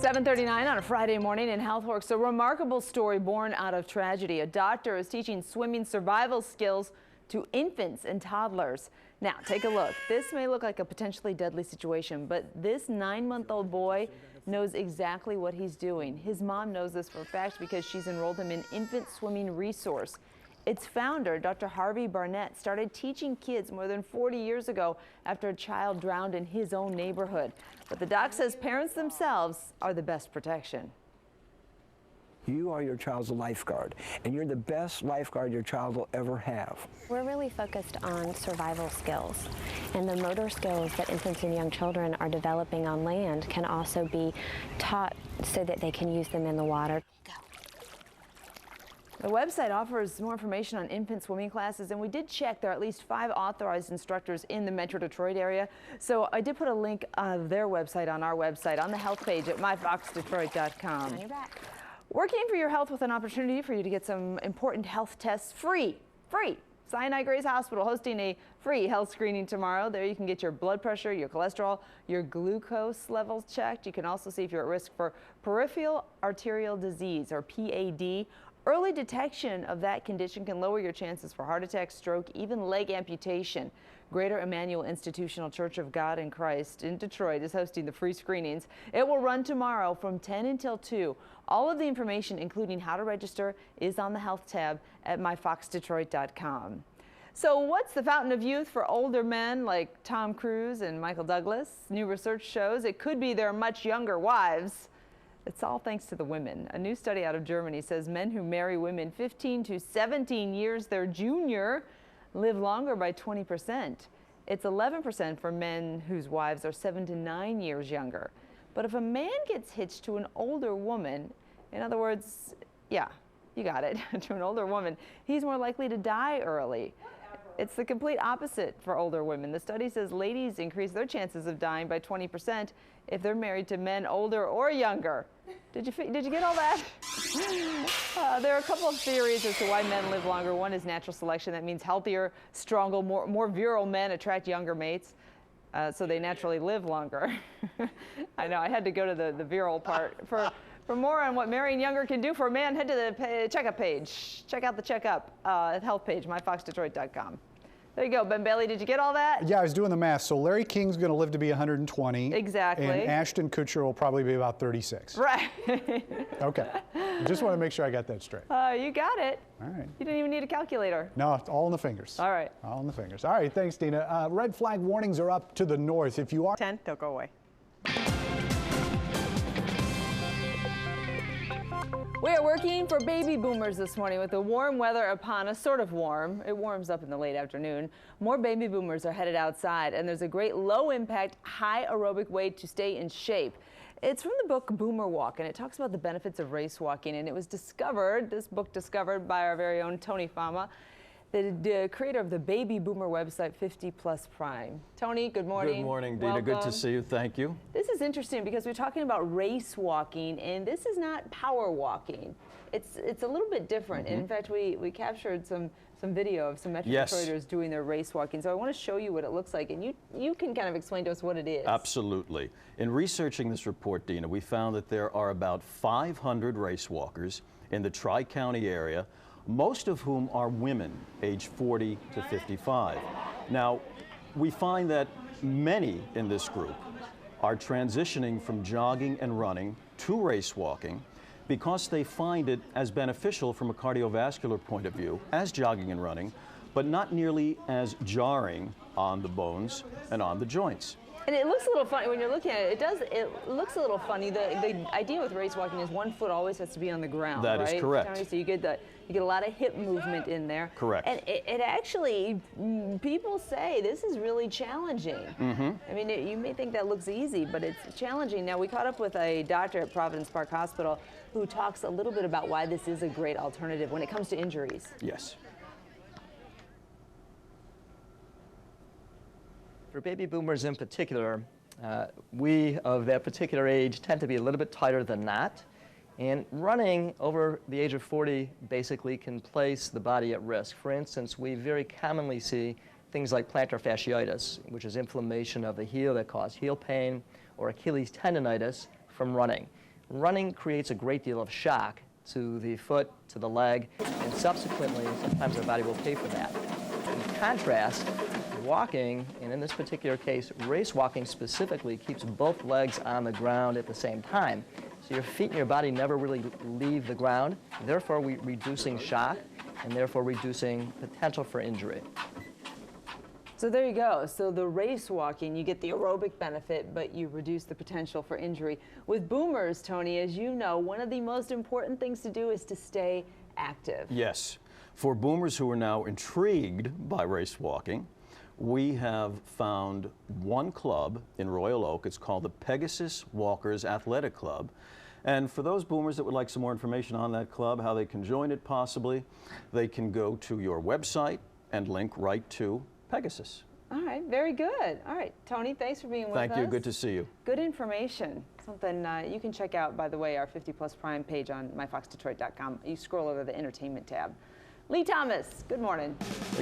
7:39 on a Friday morning in HealthWorks. A remarkable story born out of tragedy. A doctor is teaching swimming survival skills to infants and toddlers. Now, take a look. This may look like a potentially deadly situation, but this 9-month-old boy knows exactly what he's doing. His mom knows this for a fact because she's enrolled him in Infant Swimming Resource. Its founder, Dr. Harvey Barnett, started teaching kids more than 40 years ago after a child drowned in his own neighborhood. But the doc says parents themselves are the best protection. You are your child's lifeguard, and you're the best lifeguard your child will ever have. We're really focused on survival skills, and the motor skills that infants and young children are developing on land can also be taught so that they can use them in the water. The website offers more information on infant swimming classes, and we did check. There are at least 5 authorized instructors in the Metro Detroit area. So I did put a link of their website on our website on the health page at myfoxdetroit.com. You're back. Working for your health with an opportunity for you to get some important health tests free. Sinai Grace Hospital hosting a free health screening tomorrow. There you can get your blood pressure, your cholesterol, your glucose levels checked. You can also see if you're at risk for peripheral arterial disease, or PAD. Early detection of that condition can lower your chances for heart attack, stroke, even leg amputation. Greater Emmanuel Institutional Church of God in Christ in Detroit is hosting the free screenings. It will run tomorrow from 10 until 2. All of the information, including how to register, is on the health tab at myfoxdetroit.com. So what's the fountain of youth for older men like Tom Cruise and Michael Douglas? New research shows it could be their much younger wives. It's all thanks to the women. A new study out of Germany says men who marry women 15 to 17 years their junior live longer by 20%. It's 11% for men whose wives are 7 to 9 years younger. But if a man gets hitched to an older woman, in other words, yeah, you got it, to an older woman, he's more likely to die early. It's the complete opposite for older women. The study says ladies increase their chances of dying by 20% if they're married to men older or younger. Did you get all that? There are a couple of theories as to why men live longer. One is natural selection. That means healthier, stronger, more virile men attract younger mates, so they naturally live longer. I know, I had to go to the virile part. For more on what marrying younger can do for a man, head to the checkup page. Check out the checkup health page, myfoxdetroit.com. There you go, Ben Bailey. Did you get all that? Yeah, I was doing the math. So Larry King's going to live to be 120. Exactly. And Ashton Kutcher will probably be about 36. Right. Okay. Just want to make sure I got that straight. You got it. All right. You didn't even need a calculator. No, it's all in the fingers. All right. All in the fingers. All right, thanks, Deena. Red flag warnings are up to the north. If you are 10, they'll go away. We are working for baby boomers this morning with the warm weather upon us, sort of warm. It warms up in the late afternoon. More baby boomers are headed outside, and there's a great low-impact, high aerobic way to stay in shape. It's from the book Boomer Walk, and it talks about the benefits of race walking, and it was discovered, this book discovered by our very own Tony Fama, the creator of the baby boomer website 50 Plus Prime. Tony, good morning. Good morning, Deena. Good to see you. Thank you. This is interesting because we're talking about race walking, and this is not power walking. It's a little bit different. And in fact, we captured some video of some Metro Detroiters doing their race walking. So I want to show you what it looks like, and you can kind of explain to us what it is. Absolutely. In researching this report, Deena, we found that there are about 500 race walkers in the Tri-County area, most of whom are women aged 40 to 55. Now, we find that many in this group are transitioning from jogging and running to race walking because they find it as beneficial from a cardiovascular point of view as jogging and running, but not nearly as jarring on the bones and on the joints. And it looks a little funny when you're looking at it. It looks a little funny. The idea with race walking is one foot always has to be on the ground. That is correct. So you get a lot of hip movement in there. Correct. And it actually, people say this is really challenging. I mean, you may think that looks easy, but it's challenging. Now, we caught up with a doctor at Providence Park Hospital who talks a little bit about why this is a great alternative when it comes to injuries. Yes. For baby boomers in particular, we of that particular age tend to be a little bit tighter than that. And running over the age of 40 basically can place the body at risk. For instance, we very commonly see things like plantar fasciitis, which is inflammation of the heel that causes heel pain, or Achilles tendonitis from running. running creates a great deal of shock to the foot, to the leg, and subsequently, sometimes our body will pay for that. In contrast, walking, and in this particular case, race walking specifically, keeps both legs on the ground at the same time. So your feet and your body never really leave the ground, therefore reducing shock and therefore reducing potential for injury. So there you go. So the race walking, you get the aerobic benefit, but you reduce the potential for injury. With boomers, Tony, as you know, one of the most important things to do is to stay active. Yes. For boomers who are now intrigued by race walking, we have found one club in Royal Oak. It's called the Pegasus Walkers Athletic Club. And for those boomers that would like some more information on that club, how they can join it possibly, they can go to your website and link right to Pegasus. All right, very good. All right, Tony, thanks for being with us. Thank you, good to see you. Good information. Something you can check out, by the way, our 50 Plus Prime page on myfoxdetroit.com. You scroll over the entertainment tab. Lee Thomas, good morning.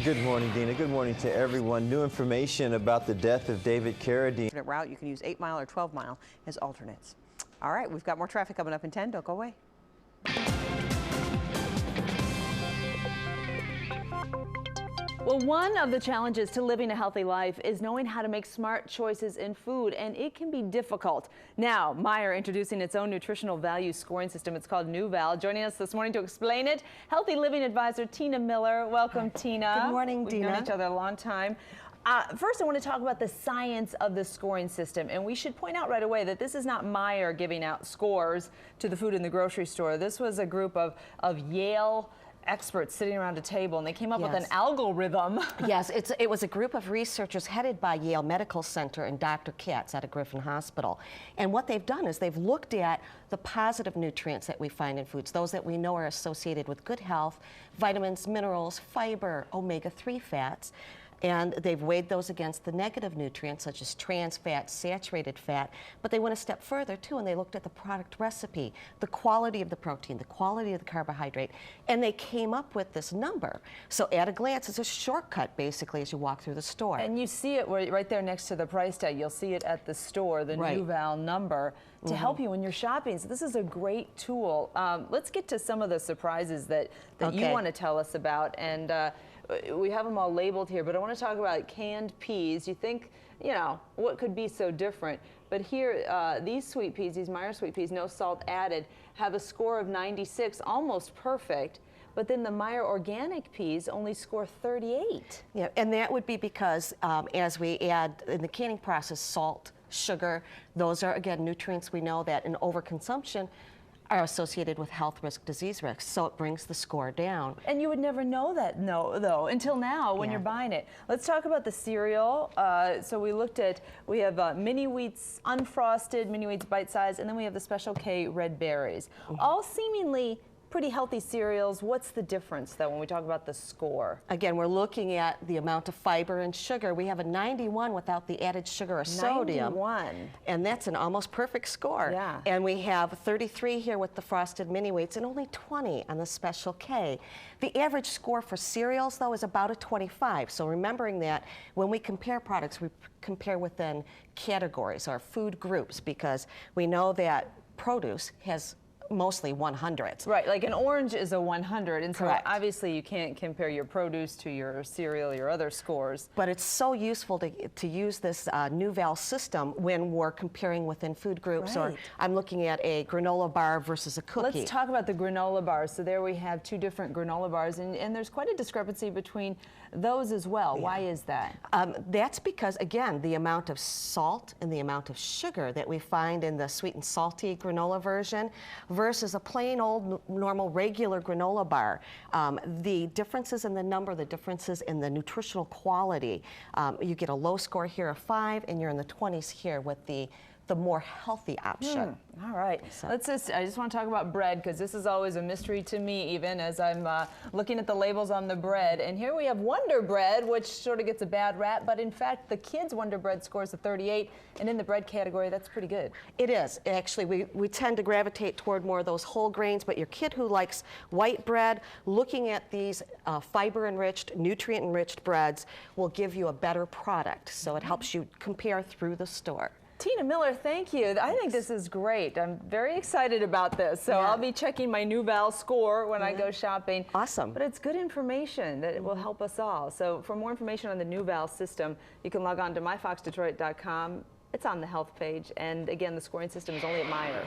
Good morning, Deena. Good morning to everyone. New information about the death of David Carradine. Route, you can use 8 Mile or 12 Mile as alternates. All right, we've got more traffic coming up in 10. Don't go away. Well, one of the challenges to living a healthy life is knowing how to make smart choices in food, and it can be difficult. Now, Meijer introducing its own nutritional value scoring system. It's called NuVal. Joining us this morning to explain it, Healthy Living Advisor Tina Miller. Welcome, Tina. Good morning, We've Deena. known each other a long time. First, I want to talk about the science of the scoring system, and we should point out right away that this is not Meijer giving out scores to the food in the grocery store. This was a group of Yale experts sitting around a table, and they came up with an algorithm. Yes, it was a group of researchers headed by Yale Medical Center and Dr. Katz out of Griffin Hospital. And what they've done is they've looked at the positive nutrients that we find in foods, those that we know are associated with good health, vitamins, minerals, fiber, omega-3 fats. And they've weighed those against the negative nutrients such as trans fat, saturated fat, but they went a step further too, and they looked at the product recipe, the quality of the protein, the quality of the carbohydrate, and they came up with this number. So at a glance, it's a shortcut basically as you walk through the store. And you see it right there next to the price tag. You'll see it at the store, the NuVal number, to help you when you're shopping. So this is a great tool. Let's get to some of the surprises that you want to tell us about. And we have them all labeled here, but I want to talk about canned peas. You think, you know, what could be so different? But here, these sweet peas, these Meijer sweet peas, no salt added, have a score of 96, almost perfect. But then the Meijer organic peas only score 38. Yeah, and that would be because as we add in the canning process, salt, sugar, those are, again, nutrients we know that in overconsumption are associated with health risk, disease risk, so it brings the score down. And you would never know that, though, until now when you're buying it. Let's talk about the cereal. So we have mini wheats unfrosted, mini wheats bite size, and then we have the Special K red berries. All seemingly pretty healthy cereals. What's the difference, though, when we talk about the score? Again, we're looking at the amount of fiber and sugar. We have a 91 without the added sugar or sodium. 91. And that's an almost perfect score. Yeah. And we have 33 here with the frosted mini wheats and only 20 on the Special K. The average score for cereals, though, is about a 25. So remembering that when we compare products, we compare within categories or food groups, because we know that produce has mostly 100s. Right, like an orange is a 100, and Correct. so obviously you can't compare your produce to your cereal, your other scores. But it's so useful to use this NuVal system when we're comparing within food groups, or I'm looking at a granola bar versus a cookie. Let's talk about the granola bars. So there we have two different granola bars, and there's quite a discrepancy between those as well. Why is that? That's because, again, the amount of salt and the amount of sugar that we find in the sweet and salty granola version versus a plain old normal regular granola bar. The differences in the number, the differences in the nutritional quality. You get a low score here of 5, and you're in the 20s here with the more healthy option. All right. So. I just want to talk about bread, because this is always a mystery to me, even as I'm looking at the labels on the bread. And here we have Wonder Bread, which sort of gets a bad rap, but in fact, the kids' Wonder Bread scores a 38, and in the bread category, that's pretty good. It is. Actually, we tend to gravitate toward more of those whole grains, but your kid who likes white bread, looking at these fiber-enriched, nutrient-enriched breads will give you a better product. So it helps you compare through the store. Tina Miller, thank you. I think this is great. I'm very excited about this. So I'll be checking my Nuval score when I go shopping. Awesome. But it's good information that it will help us all. So for more information on the Nuval system, you can log on to myfoxdetroit.com. It's on the health page. And again, the scoring system is only at Meijer.